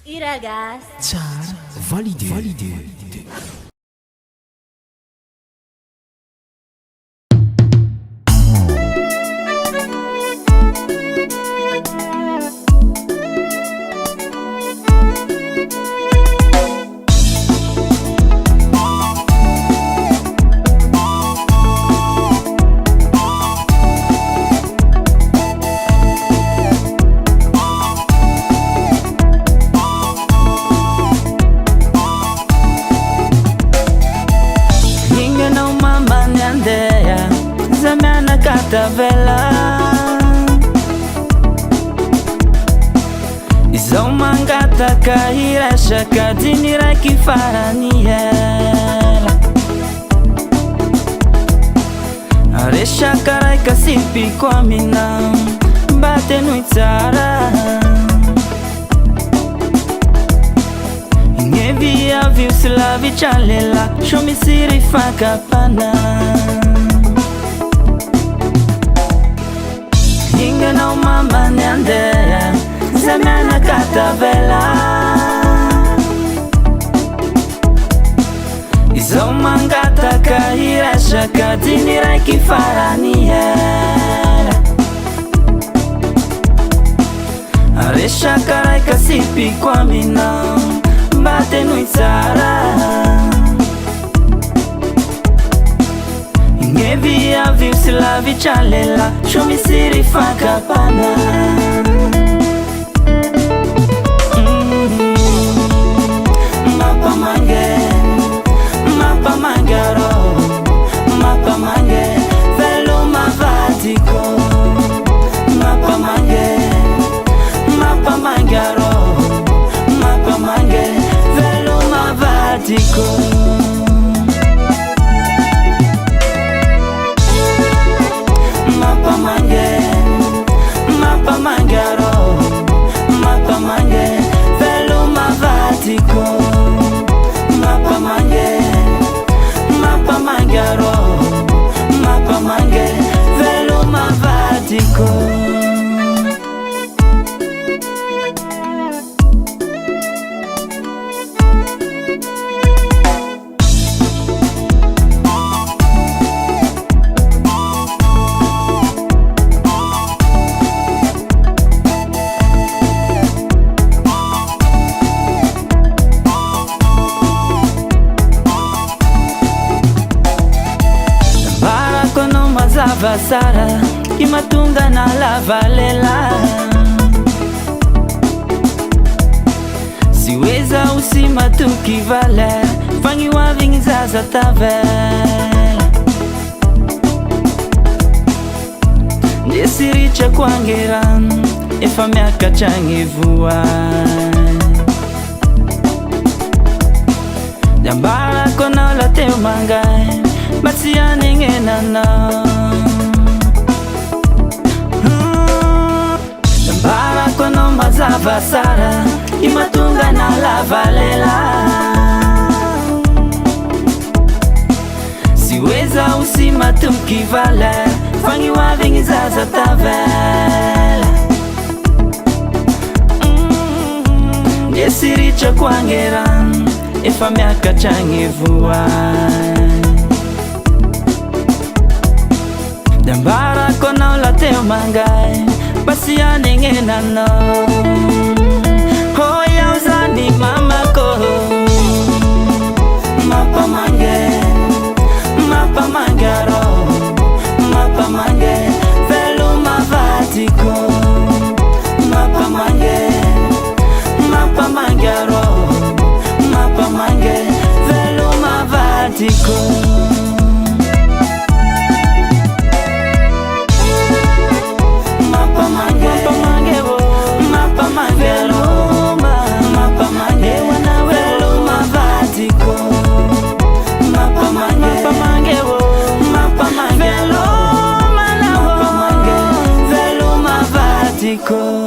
Iragas. Tsara, validé. Vela izao mangataka irasaka diny raiky farany ela resaka raika sipiko aminao mba tenoy tsara igneviavio sy lavitra lela sho misy rifakapana Inganao mama niandea Zamana katavela Izao mangataka irasaka diny raiky farany ela Resaka raika sipiko aminao mba tenoy tsara Ingeviavio sy lavitra lela sho misy rifakapana Mampamangy ro Mampamangy velo mavadiko Mampamangy ro Mampamangy velo mavadiko Mampamangy ro Mampamangy velo mavadiko Mampamangy ro Mampamangy velo mavadiko Vasara imatunga na lavalela siweza usima tukivale fangiwa vingizaza tavela nesiricha kwangera efa miaka changivua jambara kona la teo mangai Batia ningena na Bara kono mazava sara Imatunga na lavalela Siweza usima tukivale Fangiwa vingizaza tavela Nesiricha kwangera Efa miaka changivua Dambara kono la teo mangai Basia ningena no Hoya uzani mama ko Mampamangy ro Mampamangy velo mavadiko Mampamangy ro Mampamangy velo mavadiko Go